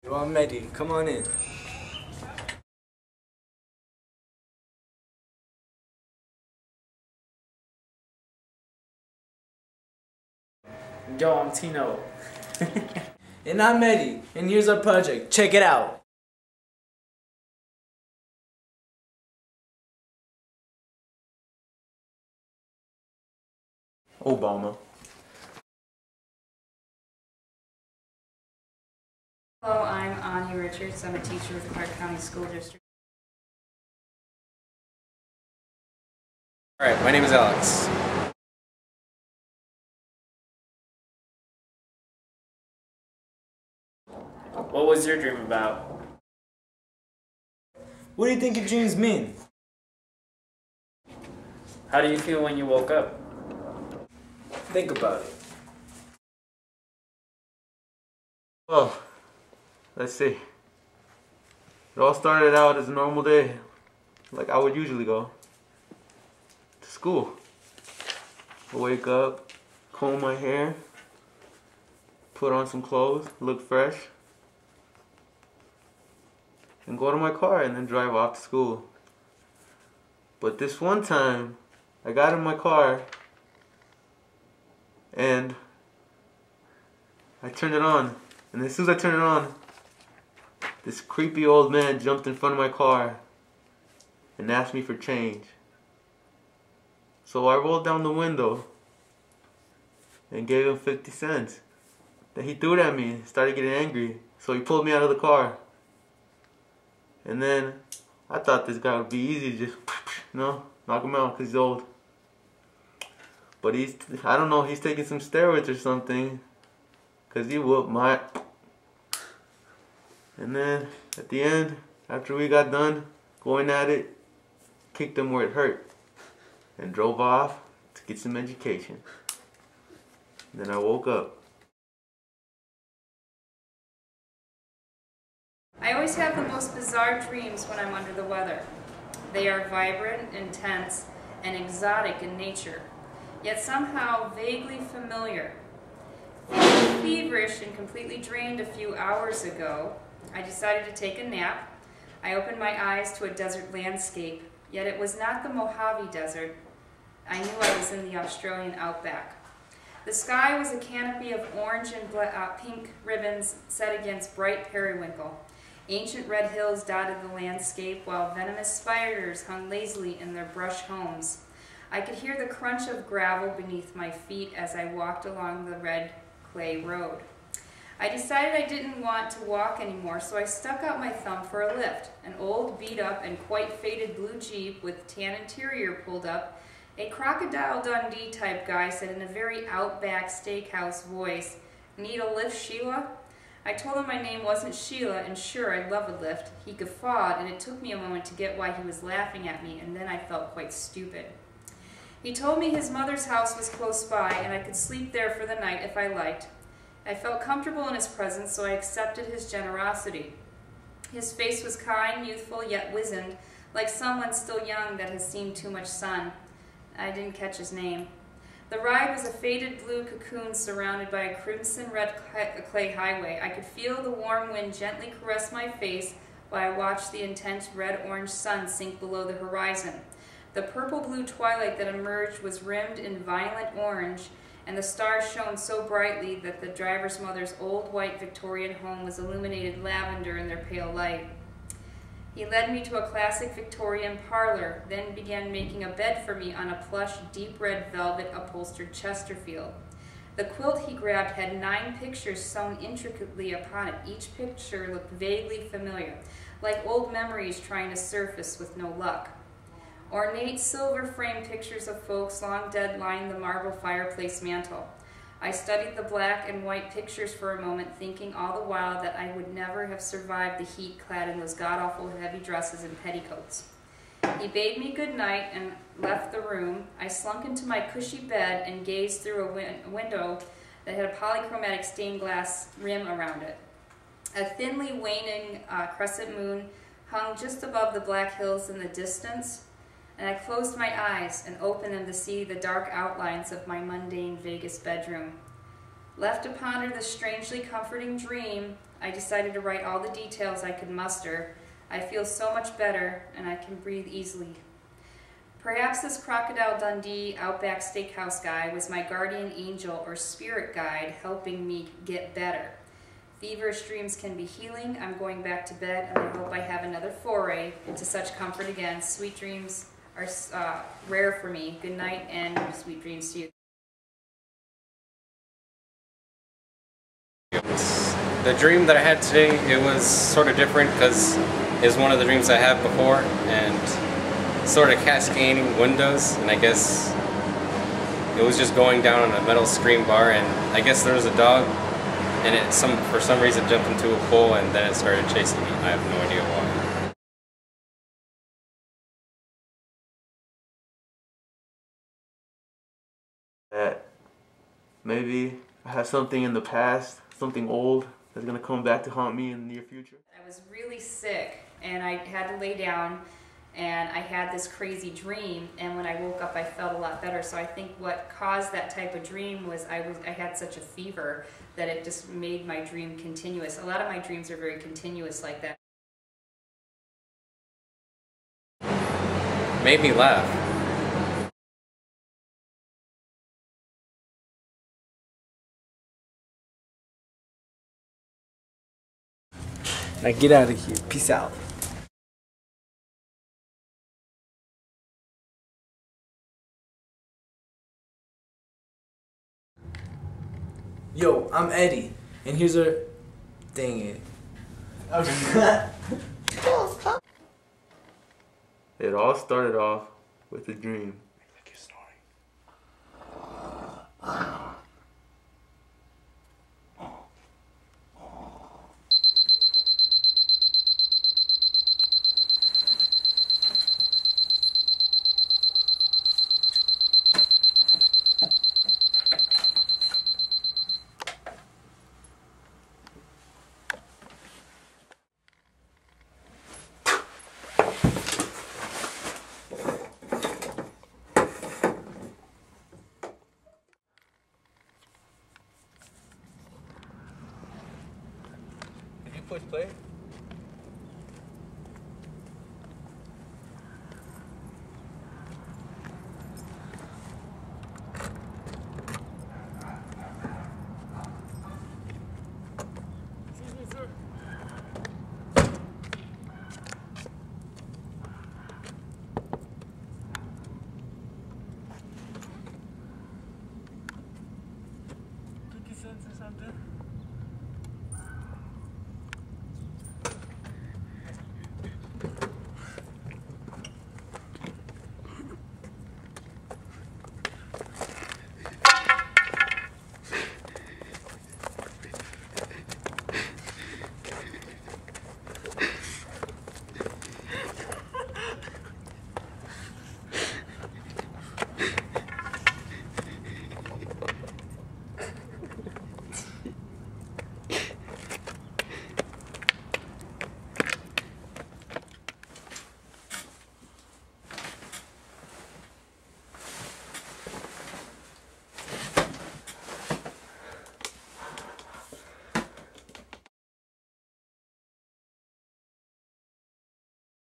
Yo, I'm Eddy. Come on in. Yo, I'm Tino. And I'm Eddy. And here's our project. Check it out. Obama. Hello, I'm Ani Richards. I'm a teacher with the Clark County School District. Alright, my name is Alex. What was your dream about? What do you think your dreams mean? How do you feel when you woke up? Think about it. Oh, let's see. It all started out as a normal day, like I would usually go to school. I wake up, comb my hair, put on some clothes, look fresh, and go to my car and then drive off to school. But this one time, I got in my car and I turned it on. And as soon as I turned it on, this creepy old man jumped in front of my car and asked me for change. So I rolled down the window and gave him 50 cents. Then he threw it at me and started getting angry. So he pulled me out of the car. And then I thought this guy would be easy to just, knock him out because he's old. But I don't know, he's taking some steroids or something. Because he whooped my... And then, at the end, after we got done going at it, kicked him where it hurt. And drove off to get some education. And then I woke up. I always have the most bizarre dreams when I'm under the weather. They are vibrant, intense, and exotic in nature, yet somehow vaguely familiar. Feeling feverish and completely drained a few hours ago, I decided to take a nap. I opened my eyes to a desert landscape, yet it was not the Mojave Desert. I knew I was in the Australian outback. The sky was a canopy of orange and pink ribbons set against bright periwinkle. Ancient red hills dotted the landscape, while venomous spiders hung lazily in their brush homes. I could hear the crunch of gravel beneath my feet as I walked along the red clay road. I decided I didn't want to walk anymore, so I stuck out my thumb for a lift. An old, beat-up, and quite faded blue Jeep with tan interior pulled up. A Crocodile Dundee type guy said in a very outback steakhouse voice, "Need a lift, Sheila?" I told him my name wasn't Sheila, and sure, I'd love a lift. He guffawed, and it took me a moment to get why he was laughing at me, and then I felt quite stupid. He told me his mother's house was close by, and I could sleep there for the night if I liked. I felt comfortable in his presence, so I accepted his generosity. His face was kind, youthful, yet wizened, like someone still young that has seen too much sun. I didn't catch his name. The ride was a faded blue cocoon surrounded by a crimson red clay highway. I could feel the warm wind gently caress my face while I watched the intense red-orange sun sink below the horizon. The purple-blue twilight that emerged was rimmed in violent orange, and the stars shone so brightly that the driver's mother's old white Victorian home was illuminated lavender in their pale light. He led me to a classic Victorian parlor, then began making a bed for me on a plush, deep red velvet upholstered Chesterfield. The quilt he grabbed had 9 pictures sewn intricately upon it. Each picture looked vaguely familiar, like old memories trying to surface with no luck. Ornate silver-framed pictures of folks long dead lined the marble fireplace mantel. I studied the black and white pictures for a moment, thinking all the while that I would never have survived the heat clad in those god-awful heavy dresses and petticoats. He bade me good night and left the room. I slunk into my cushy bed and gazed through a window that had a polychromatic stained glass rim around it. A thinly waning crescent moon hung just above the black hills in the distance, and I closed my eyes and opened them to see the dark outlines of my mundane Vegas bedroom. Left to ponder the strangely comforting dream, I decided to write all the details I could muster. I feel so much better, and I can breathe easily. Perhaps this Crocodile Dundee Outback Steakhouse guy was my guardian angel or spirit guide helping me get better. Feverish dreams can be healing. I'm going back to bed, and I hope I have another foray into such comfort again. Sweet dreams are rare for me. Good night, and sweet dreams to you. The dream that I had today, it was sort of different because it was one of the dreams I had before, and sort of cascading windows, and I guess it was just going down on a metal screen bar, and I guess there was a dog, and it for some reason jumped into a pole, and then it started chasing me. I have no idea why. That maybe I have something in the past, something old, that's gonna come back to haunt me in the near future. I was really sick, and I had to lay down, and I had this crazy dream, and when I woke up I felt a lot better. So I think what caused that type of dream was I had such a fever that it just made my dream continuous. A lot of my dreams are very continuous like that. Made me laugh. Now get out of here. Peace out. Yo, I'm Eddie, and here's our... Dang it. It all started off with a dream. Like you're snoring. Did you push play?